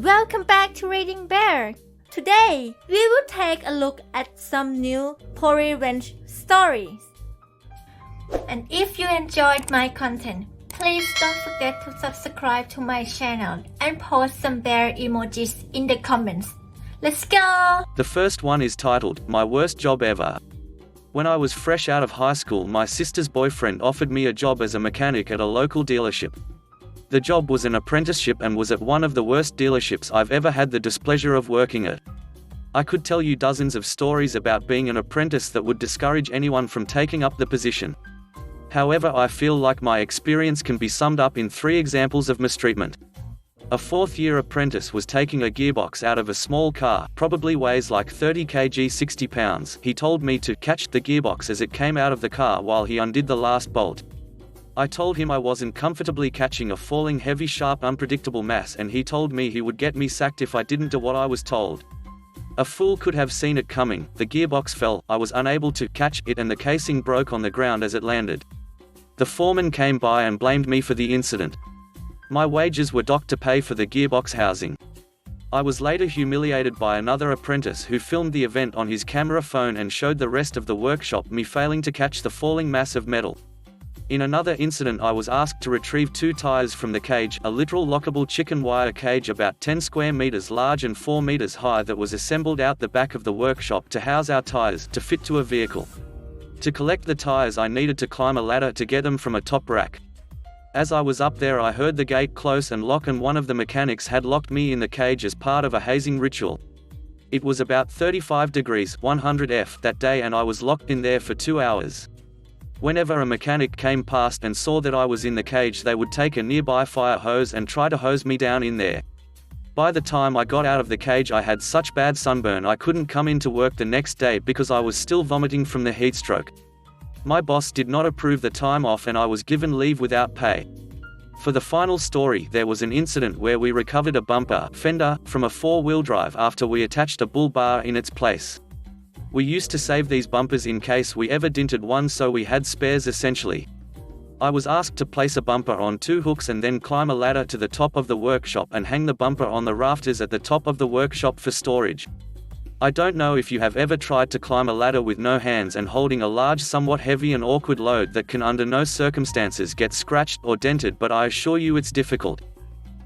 Welcome back to ReadingBear. Today, we will take a look at some new revenge stories. And if you enjoyed my content, please don't forget to subscribe to my channel and post some bear emojis in the comments. Let's go! The first one is titled, My Worst Job Ever. When I was fresh out of high school, my sister's boyfriend offered me a job as a mechanic at a local dealership. The job was an apprenticeship and was at one of the worst dealerships I've ever had the displeasure of working at. I could tell you dozens of stories about being an apprentice that would discourage anyone from taking up the position. However, I feel like my experience can be summed up in 3 examples of mistreatment. A 4th-year apprentice was taking a gearbox out of a small car, probably weighs like 30 kg 60 pounds. He told me to catch the gearbox as it came out of the car while he undid the last bolt. I told him I wasn't comfortably catching a falling heavy sharp unpredictable mass, and he told me he would get me sacked if I didn't do what I was told. A fool could have seen it coming. The gearbox fell, I was unable to catch it, and the casing broke on the ground as it landed. The foreman came by and blamed me for the incident. My wages were docked to pay for the gearbox housing. I was later humiliated by another apprentice who filmed the event on his camera phone and showed the rest of the workshop me failing to catch the falling mass of metal. In another incident, I was asked to retrieve 2 tires from the cage, a literal lockable chicken wire cage about 10 square meters large and 4 meters high that was assembled out the back of the workshop to house our tires to fit to a vehicle. To collect the tires, I needed to climb a ladder to get them from a top rack. As I was up there, I heard the gate close and lock, and one of the mechanics had locked me in the cage as part of a hazing ritual. It was about 35 degrees 100 F that day, and I was locked in there for 2 hours. Whenever a mechanic came past and saw that I was in the cage, they would take a nearby fire hose and try to hose me down in there. By the time I got out of the cage, I had such bad sunburn I couldn't come into work the next day because I was still vomiting from the heatstroke. My boss did not approve the time off, and I was given leave without pay. For the final story, there was an incident where we recovered a bumper fender from a 4-wheel drive after we attached a bull bar in its place. We used to save these bumpers in case we ever dented one, so we had spares essentially. I was asked to place a bumper on 2 hooks and then climb a ladder to the top of the workshop and hang the bumper on the rafters at the top of the workshop for storage. I don't know if you have ever tried to climb a ladder with no hands and holding a large, somewhat heavy and awkward load that can under no circumstances get scratched or dented, but I assure you it's difficult.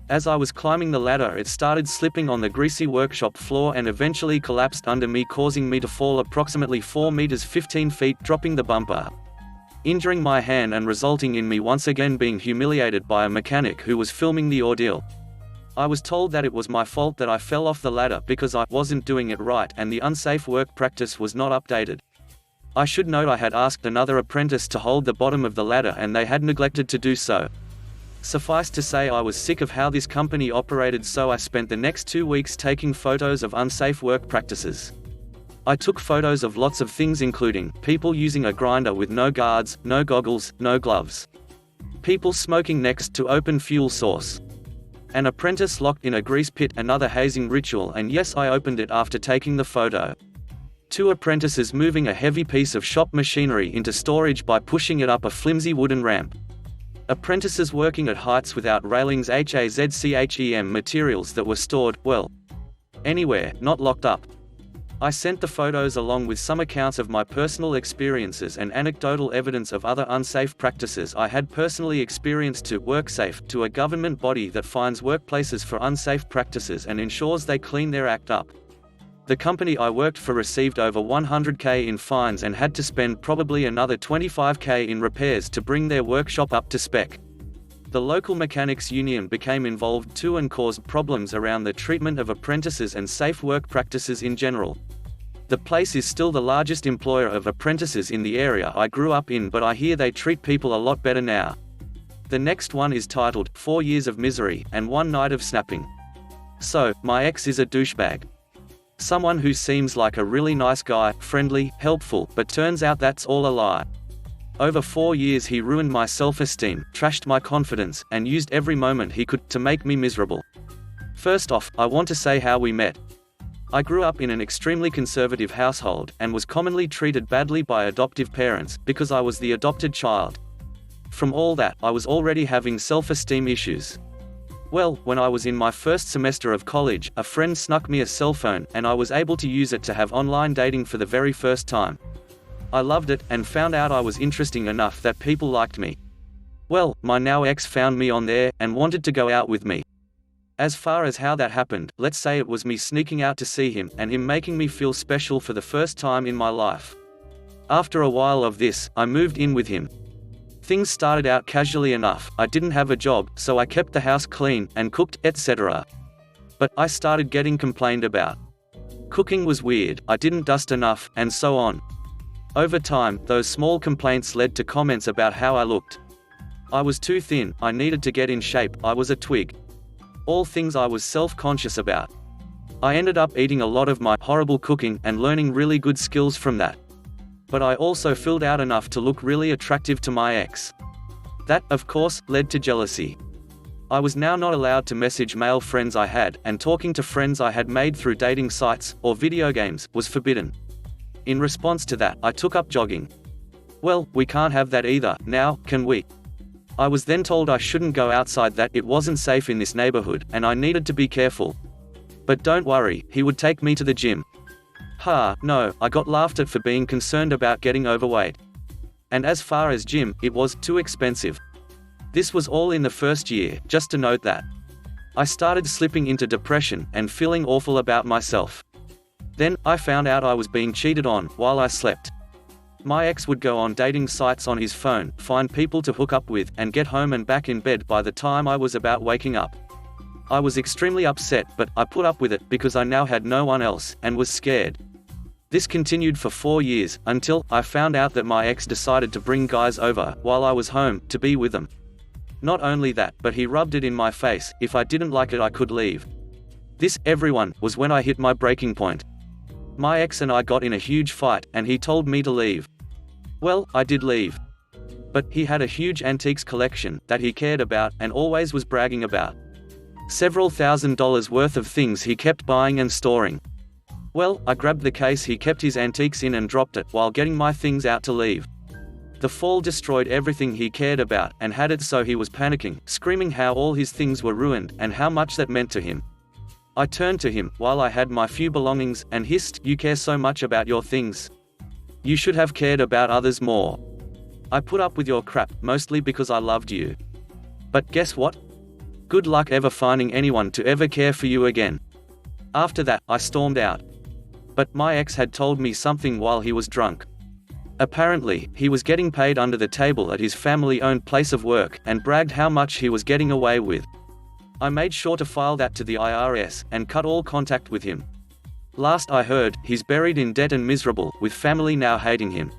As I was climbing the ladder, it started slipping on the greasy workshop floor and eventually collapsed under me, causing me to fall approximately 4 meters 15 feet, dropping the bumper, injuring my hand and resulting in me once again being humiliated by a mechanic who was filming the ordeal. I was told that it was my fault that I fell off the ladder because I wasn't doing it right and the unsafe work practice was not updated. I should note I had asked another apprentice to hold the bottom of the ladder and they had neglected to do so. Suffice to say, I was sick of how this company operated, so I spent the next 2 weeks taking photos of unsafe work practices. I took photos of lots of things, including people using a grinder with no guards, no goggles, no gloves, people smoking next to open fuel source, an apprentice locked in a grease pit, another hazing ritual, and yes, I opened it after taking the photo. 2 apprentices moving a heavy piece of shop machinery into storage by pushing it up a flimsy wooden ramp. Apprentices working at heights without railings, HAZCHEM materials that were stored, well, anywhere, not locked up. I sent the photos along with some accounts of my personal experiences and anecdotal evidence of other unsafe practices I had personally experienced to WorkSafe, to a government body that fines workplaces for unsafe practices and ensures they clean their act up. The company I worked for received over $100K in fines and had to spend probably another $25K in repairs to bring their workshop up to spec. The local mechanics union became involved too and caused problems around the treatment of apprentices and safe work practices in general. The place is still the largest employer of apprentices in the area I grew up in, but I hear they treat people a lot better now. The next one is titled, 4 Years of Misery and 1 Night of Snapping. So, my ex is a douchebag. Someone who seems like a really nice guy, friendly, helpful, but turns out that's all a lie. Over 4 years he ruined my self-esteem, trashed my confidence, and used every moment he could to make me miserable. First off, I want to say how we met. I grew up in an extremely conservative household, and was commonly treated badly by adoptive parents, because I was the adopted child. From all that, I was already having self-esteem issues. Well, when I was in my first semester of college, a friend snuck me a cell phone, and I was able to use it to have online dating for the very first time. I loved it, and found out I was interesting enough that people liked me. Well, my now ex found me on there, and wanted to go out with me. As far as how that happened, let's say it was me sneaking out to see him, and him making me feel special for the first time in my life. After a while of this, I moved in with him. Things started out casually enough. I didn't have a job, so I kept the house clean, and cooked, etc. But I started getting complained about. Cooking was weird, I didn't dust enough, and so on. Over time, those small complaints led to comments about how I looked. I was too thin, I needed to get in shape, I was a twig. All things I was self-conscious about. I ended up eating a lot of my horrible cooking and learning really good skills from that. But I also filled out enough to look really attractive to my ex. That, of course, led to jealousy. I was now not allowed to message male friends I had, and talking to friends I had made through dating sites or video games was forbidden. In response to that, I took up jogging. Well, we can't have that either, now, can we? I was then told I shouldn't go outside, that it wasn't safe in this neighborhood, and I needed to be careful. But don't worry, he would take me to the gym. No, I got laughed at for being concerned about getting overweight. And as far as gym, it was too expensive. This was all in the first year, just to note that. I started slipping into depression, and feeling awful about myself. Then, I found out I was being cheated on, while I slept. My ex would go on dating sites on his phone, find people to hook up with, and get home and back in bed by the time I was about waking up. I was extremely upset, but I put up with it because I now had no one else, and was scared. This continued for 4 years, until I found out that my ex decided to bring guys over, while I was home, to be with them. Not only that, but he rubbed it in my face, if I didn't like it I could leave. This, everyone, was when I hit my breaking point. My ex and I got in a huge fight, and he told me to leave. Well, I did leave. But he had a huge antiques collection that he cared about, and always was bragging about. Several $1,000s worth of things he kept buying and storing. Well, I grabbed the case he kept his antiques in and dropped it while getting my things out to leave. The fall destroyed everything he cared about, and had it so he was panicking, screaming how all his things were ruined, and how much that meant to him. I turned to him, while I had my few belongings, and hissed, "You care so much about your things. You should have cared about others more. I put up with your crap, mostly because I loved you. But guess what? Good luck ever finding anyone to ever care for you again." After that, I stormed out. But my ex had told me something while he was drunk. Apparently, he was getting paid under the table at his family-owned place of work, and bragged how much he was getting away with. I made sure to file that to the IRS, and cut all contact with him. Last I heard, he's buried in debt and miserable, with family now hating him.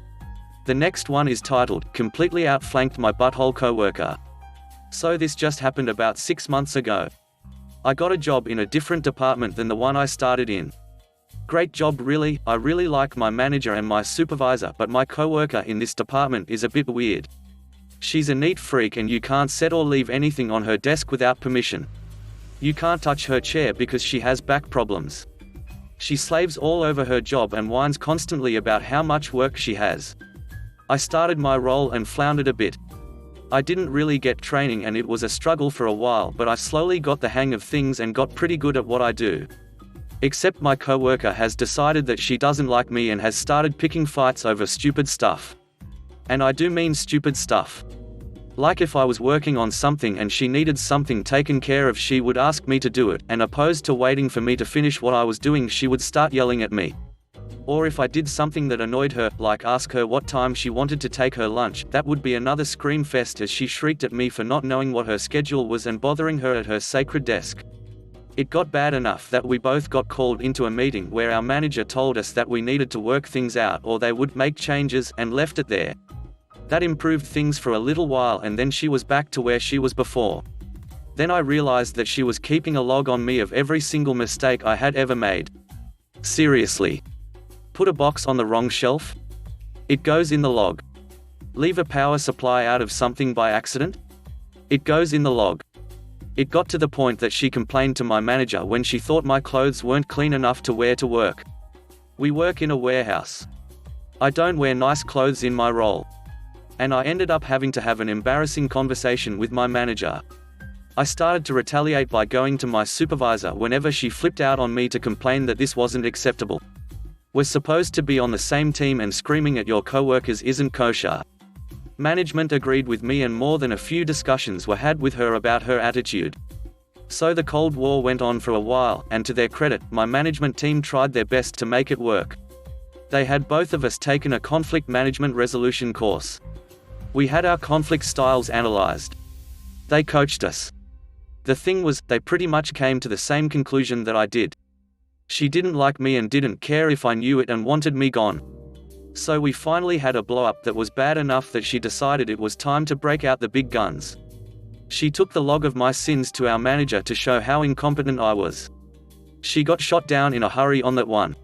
The next one is titled, "Completely Outflanked My Butthole Coworker." So this just happened about 6 months ago. I got a job in a different department than the one I started in. Great job really, I really like my manager and my supervisor, but my coworker in this department is a bit weird. She's a neat freak, and you can't set or leave anything on her desk without permission. You can't touch her chair because she has back problems. She slaves all over her job and whines constantly about how much work she has. I started my role and floundered a bit. I didn't really get training, and it was a struggle for a while, but I slowly got the hang of things and got pretty good at what I do. Except my coworker has decided that she doesn't like me and has started picking fights over stupid stuff. And I do mean stupid stuff. Like if I was working on something and she needed something taken care of, she would ask me to do it, and opposed to waiting for me to finish what I was doing, she would start yelling at me. Or if I did something that annoyed her, like ask her what time she wanted to take her lunch, that would be another scream fest as she shrieked at me for not knowing what her schedule was and bothering her at her sacred desk. It got bad enough that we both got called into a meeting where our manager told us that we needed to work things out or they would make changes, and left it there. That improved things for a little while, and then she was back to where she was before. Then I realized that she was keeping a log on me of every single mistake I had ever made. Seriously. Put a box on the wrong shelf? It goes in the log. Leave a power supply out of something by accident? It goes in the log. It got to the point that she complained to my manager when she thought my clothes weren't clean enough to wear to work. We work in a warehouse. I don't wear nice clothes in my role. And I ended up having to have an embarrassing conversation with my manager. I started to retaliate by going to my supervisor whenever she flipped out on me to complain that this wasn't acceptable. We're supposed to be on the same team, and screaming at your coworkers isn't kosher. Management agreed with me, and more than a few discussions were had with her about her attitude. So the Cold War went on for a while, and to their credit, my management team tried their best to make it work. They had both of us taken a conflict management resolution course. We had our conflict styles analyzed. They coached us. The thing was, they pretty much came to the same conclusion that I did. She didn't like me and didn't care if I knew it and wanted me gone. So we finally had a blow-up that was bad enough that she decided it was time to break out the big guns. She took the log of my sins to our manager to show how incompetent I was. She got shot down in a hurry on that one.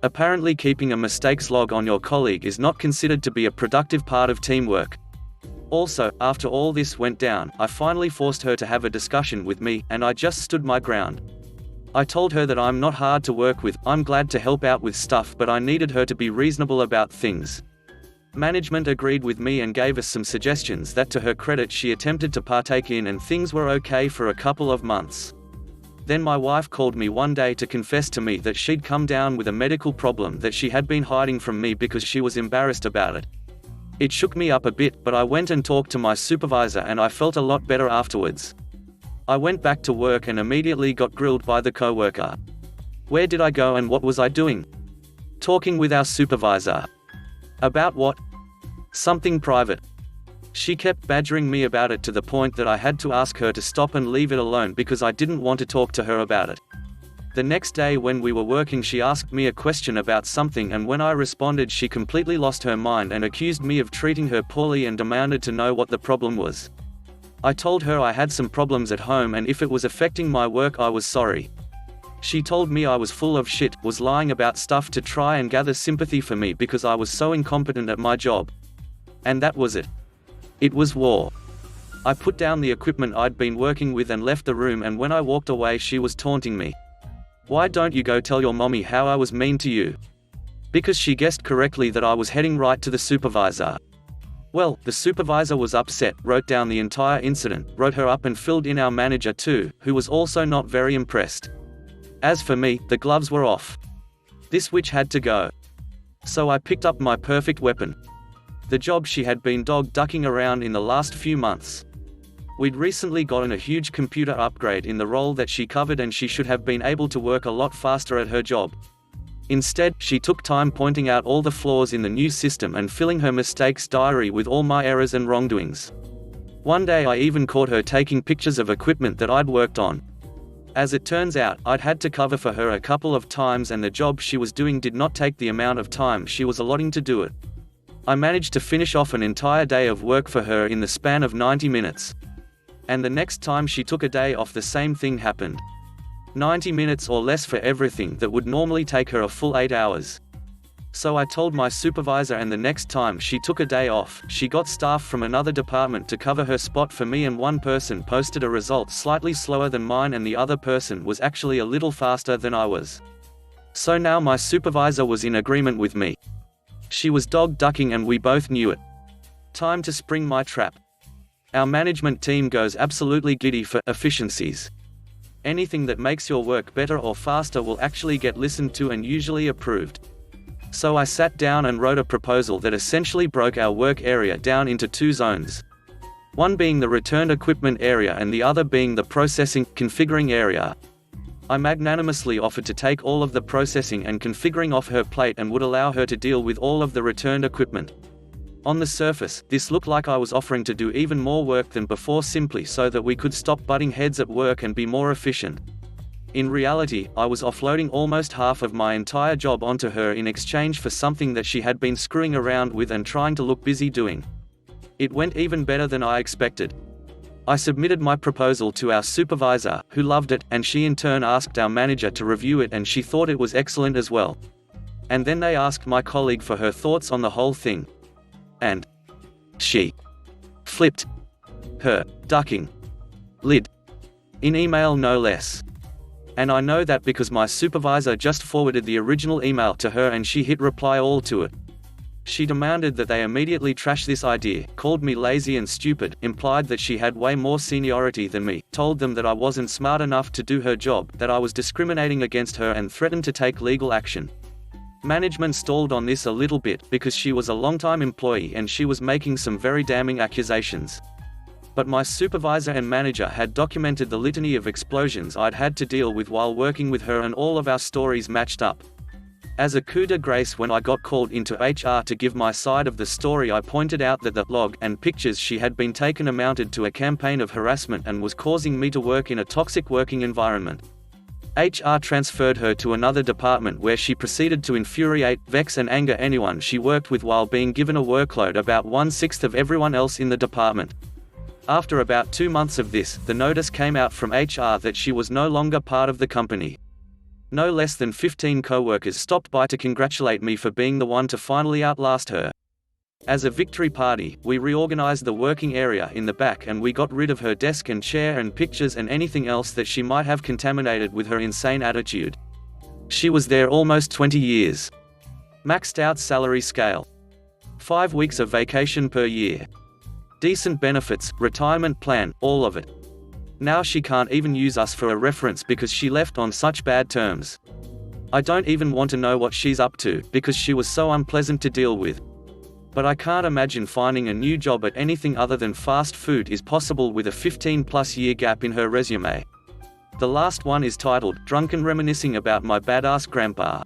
Apparently keeping a mistakes log on your colleague is not considered to be a productive part of teamwork. Also, after all this went down, I finally forced her to have a discussion with me, and I just stood my ground. I told her that I'm not hard to work with, I'm glad to help out with stuff, but I needed her to be reasonable about things. Management agreed with me and gave us some suggestions that, to her credit, she attempted to partake in, and things were okay for a couple of months. Then my wife called me one day to confess to me that she'd come down with a medical problem that she had been hiding from me because she was embarrassed about it. It shook me up a bit, but I went and talked to my supervisor and I felt a lot better afterwards. I went back to work and immediately got grilled by the coworker. Where did I go and what was I doing? Talking with our supervisor. About what? Something private. She kept badgering me about it to the point that I had to ask her to stop and leave it alone because I didn't want to talk to her about it. The next day when we were working, she asked me a question about something, and when I responded she completely lost her mind and accused me of treating her poorly and demanded to know what the problem was. I told her I had some problems at home and if it was affecting my work I was sorry. She told me I was full of shit, was lying about stuff to try and gather sympathy for me because I was so incompetent at my job. And that was it. It was war. I put down the equipment I'd been working with and left the room, and when I walked away she was taunting me. Why don't you go tell your mommy how I was mean to you? Because she guessed correctly that I was heading right to the supervisor. Well, the supervisor was upset, wrote down the entire incident, wrote her up and filled in our manager too, who was also not very impressed. As for me, the gloves were off. This witch had to go. So I picked up my perfect weapon. The job she had been dog-ducking around in the last few months. We'd recently gotten a huge computer upgrade in the role that she covered and she should have been able to work a lot faster at her job. Instead, she took time pointing out all the flaws in the new system and filling her mistakes diary with all my errors and wrongdoings. One day I even caught her taking pictures of equipment that I'd worked on. As it turns out, I'd had to cover for her a couple of times and the job she was doing did not take the amount of time she was allotting to do it. I managed to finish off an entire day of work for her in the span of 90 minutes. And the next time she took a day off the same thing happened. 90 minutes or less for everything that would normally take her a full 8 hours. So I told my supervisor, and the next time she took a day off, she got staff from another department to cover her spot for me, and one person posted a result slightly slower than mine and the other person was actually a little faster than I was. So now my supervisor was in agreement with me. She was dog-ducking and we both knew it. Time to spring my trap. Our management team goes absolutely giddy for efficiencies. Anything that makes your work better or faster will actually get listened to and usually approved. So I sat down and wrote a proposal that essentially broke our work area down into 2 zones. One being the returned equipment area and the other being the processing, configuring area. I magnanimously offered to take all of the processing and configuring off her plate and would allow her to deal with all of the returned equipment. On the surface, this looked like I was offering to do even more work than before simply so that we could stop butting heads at work and be more efficient. In reality, I was offloading almost half of my entire job onto her in exchange for something that she had been screwing around with and trying to look busy doing. It went even better than I expected. I submitted my proposal to our supervisor, who loved it, and she in turn asked our manager to review it and she thought it was excellent as well. And then they asked my colleague for her thoughts on the whole thing. And she flipped her ducking lid. In email no less. And I know that because my supervisor just forwarded the original email to her and she hit reply all to it. She demanded that they immediately trash this idea, called me lazy and stupid, implied that she had way more seniority than me, told them that I wasn't smart enough to do her job, that I was discriminating against her, and threatened to take legal action. Management stalled on this a little bit, because she was a long-time employee and she was making some very damning accusations. But my supervisor and manager had documented the litany of explosions I'd had to deal with while working with her, and all of our stories matched up. As a coup de grace, when I got called into HR to give my side of the story, I pointed out that the log and pictures she had been taken amounted to a campaign of harassment and was causing me to work in a toxic working environment. HR transferred her to another department where she proceeded to infuriate, vex and anger anyone she worked with while being given a workload about 1/6 of everyone else in the department. After about 2 months of this, the notice came out from HR that she was no longer part of the company. No less than 15 coworkers stopped by to congratulate me for being the one to finally outlast her. As a victory party, we reorganized the working area in the back and we got rid of her desk and chair and pictures and anything else that she might have contaminated with her insane attitude. She was there almost 20 years. Maxed out salary scale. 5 weeks of vacation per year. Decent benefits, retirement plan, all of it. Now she can't even use us for a reference because she left on such bad terms. I don't even want to know what she's up to, because she was so unpleasant to deal with. But I can't imagine finding a new job at anything other than fast food is possible with a 15+ year gap in her resume. The last one is titled, Drunken Reminiscing About My Badass Grandpa.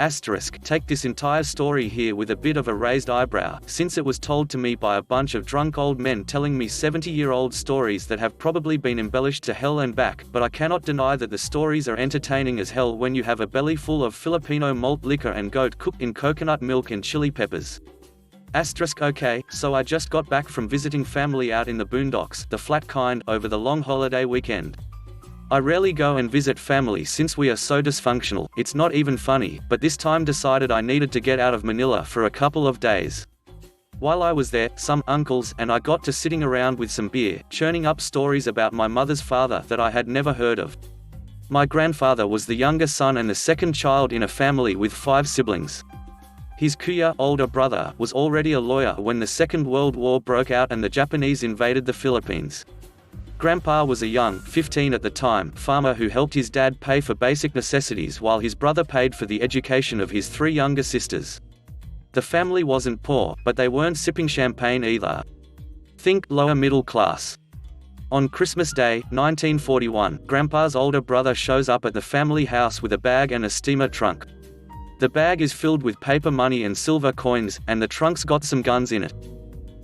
Asterisk, take this entire story here with a bit of a raised eyebrow, since it was told to me by a bunch of drunk old men telling me 70-year-old stories that have probably been embellished to hell and back, but I cannot deny that the stories are entertaining as hell when you have a belly full of Filipino malt liquor and goat cooked in coconut milk and chili peppers. Asterisk, okay, so I just got back from visiting family out in the boondocks, the flat kind, over the long holiday weekend. I rarely go and visit family since we are so dysfunctional, it's not even funny, but this time decided I needed to get out of Manila for a couple of days. While I was there, some uncles and I got to sitting around with some beer, churning up stories about my mother's father that I had never heard of. My grandfather was the younger son and the second child in a family with 5 siblings. His kuya, older brother, was already a lawyer when the Second World War broke out and the Japanese invaded the Philippines. Grandpa was a young, 15 at the time, farmer who helped his dad pay for basic necessities while his brother paid for the education of his 3 younger sisters. The family wasn't poor, but they weren't sipping champagne either. Think lower middle class. On Christmas Day, 1941, Grandpa's older brother shows up at the family house with a bag and a steamer trunk. The bag is filled with paper money and silver coins, and the trunk's got some guns in it.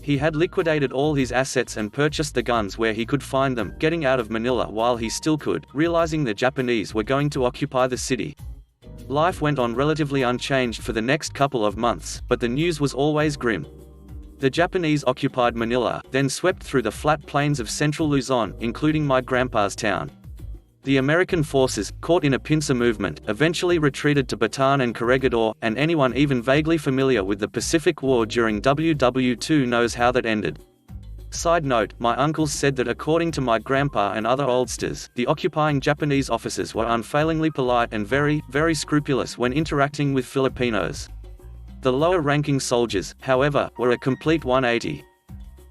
He had liquidated all his assets and purchased the guns where he could find them, getting out of Manila while he still could, realizing the Japanese were going to occupy the city. Life went on relatively unchanged for the next couple of months, but the news was always grim. The Japanese occupied Manila, then swept through the flat plains of central Luzon, including my grandpa's town. The American forces, caught in a pincer movement, eventually retreated to Bataan and Corregidor, and anyone even vaguely familiar with the Pacific War during WW2 knows how that ended. Side note, my uncles said that according to my grandpa and other oldsters, the occupying Japanese officers were unfailingly polite and very, very scrupulous when interacting with Filipinos. The lower-ranking soldiers, however, were a complete 180.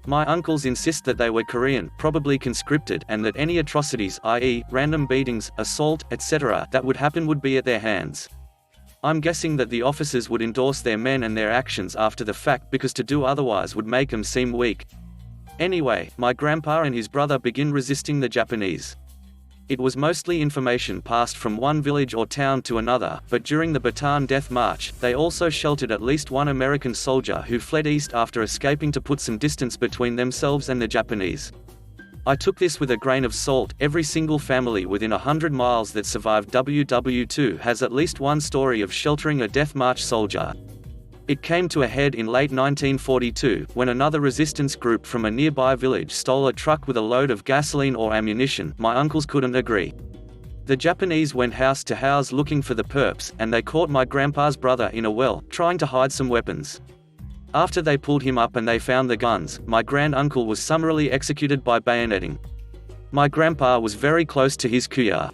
My uncles insist that they were Korean, probably conscripted, and that any atrocities, i.e., random beatings, assault, etc., that would happen would be at their hands. I'm guessing that the officers would endorse their men and their actions after the fact because to do otherwise would make them seem weak. Anyway, my grandpa and his brother begin resisting the Japanese. It was mostly information passed from one village or town to another, but during the Bataan Death March, they also sheltered at least one American soldier who fled east after escaping to put some distance between themselves and the Japanese. I took this with a grain of salt. Every single family within 100 miles that survived WW2 has at least one story of sheltering a Death March soldier. It came to a head in late 1942, when another resistance group from a nearby village stole a truck with a load of gasoline or ammunition. My uncles couldn't agree. The Japanese went house to house looking for the perps, and they caught my grandpa's brother in a well, trying to hide some weapons. After they pulled him up and they found the guns, my grand-uncle was summarily executed by bayoneting. My grandpa was very close to his kuya.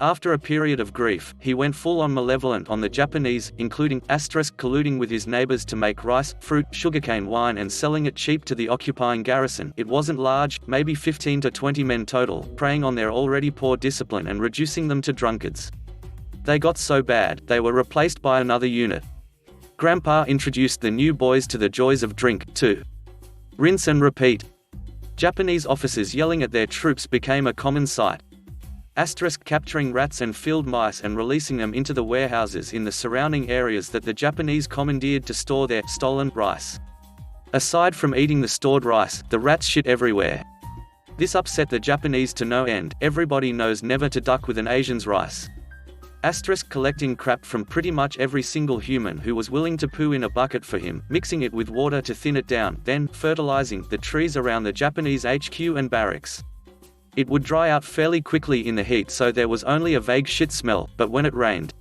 After a period of grief, he went full-on malevolent on the Japanese, including colluding with his neighbors to make rice, fruit, sugarcane wine and selling it cheap to the occupying garrison. It wasn't large, maybe 15 to 20 men total, preying on their already poor discipline and reducing them to drunkards. They got so bad, they were replaced by another unit. Grandpa introduced the new boys to the joys of drink, too. Rinse and repeat. Japanese officers yelling at their troops became a common sight. Capturing rats and field mice and releasing them into the warehouses in the surrounding areas that the Japanese commandeered to store their stolen rice. Aside from eating the stored rice, the rats shit everywhere. This upset the Japanese to no end. Everybody knows never to duck with an Asian's rice. Collecting crap from pretty much every single human who was willing to poo in a bucket for him, mixing it with water to thin it down, then fertilizing the trees around the Japanese HQ and barracks. It would dry out fairly quickly in the heat, so there was only a vague shit smell, but when it rained,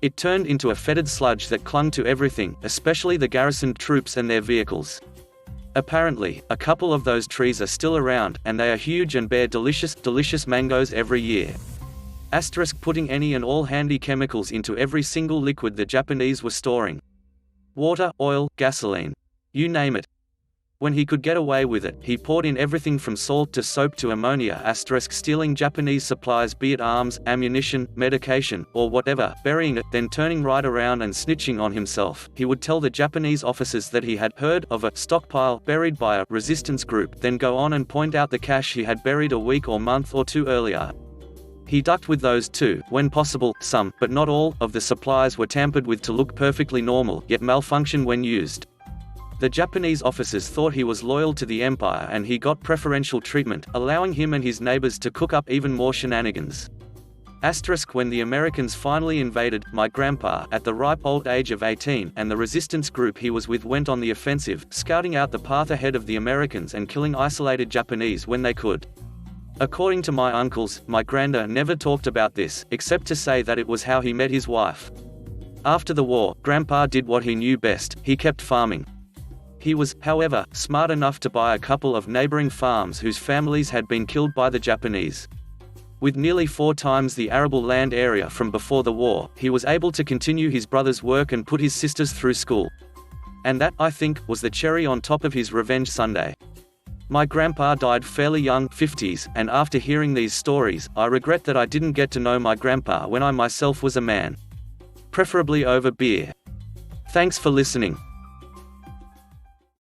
it turned into a fetid sludge that clung to everything, especially the garrisoned troops and their vehicles. Apparently, a couple of those trees are still around, and they are huge and bear delicious mangoes every year. Putting any and all handy chemicals into every single liquid the Japanese were storing. Water, oil, gasoline. You name it. When he could get away with it, he poured in everything from salt to soap to ammonia. Stealing Japanese supplies, be it arms, ammunition, medication, or whatever, burying it, then turning right around and snitching on himself. He would tell the Japanese officers that he had heard of a stockpile buried by a resistance group, then go on and point out the cache he had buried a week or month or two earlier. He ducked with those too. When possible, some, but not all, of the supplies were tampered with to look perfectly normal, yet malfunction when used. The Japanese officers thought he was loyal to the empire and he got preferential treatment, allowing him and his neighbors to cook up even more shenanigans. When the Americans finally invaded, my grandpa, at the ripe old age of 18, and the resistance group he was with went on the offensive, scouting out the path ahead of the Americans and killing isolated Japanese when they could. According to my uncles, my granda never talked about this, except to say that it was how he met his wife. After the war, Grandpa did what he knew best: he kept farming. He was, however, smart enough to buy a couple of neighboring farms whose families had been killed by the Japanese. With nearly 4 times the arable land area from before the war, he was able to continue his brother's work and put his sisters through school. And that, I think, was the cherry on top of his revenge sundae. My grandpa died fairly young, 50s, and after hearing these stories, I regret that I didn't get to know my grandpa when I myself was a man. Preferably over beer. Thanks for listening.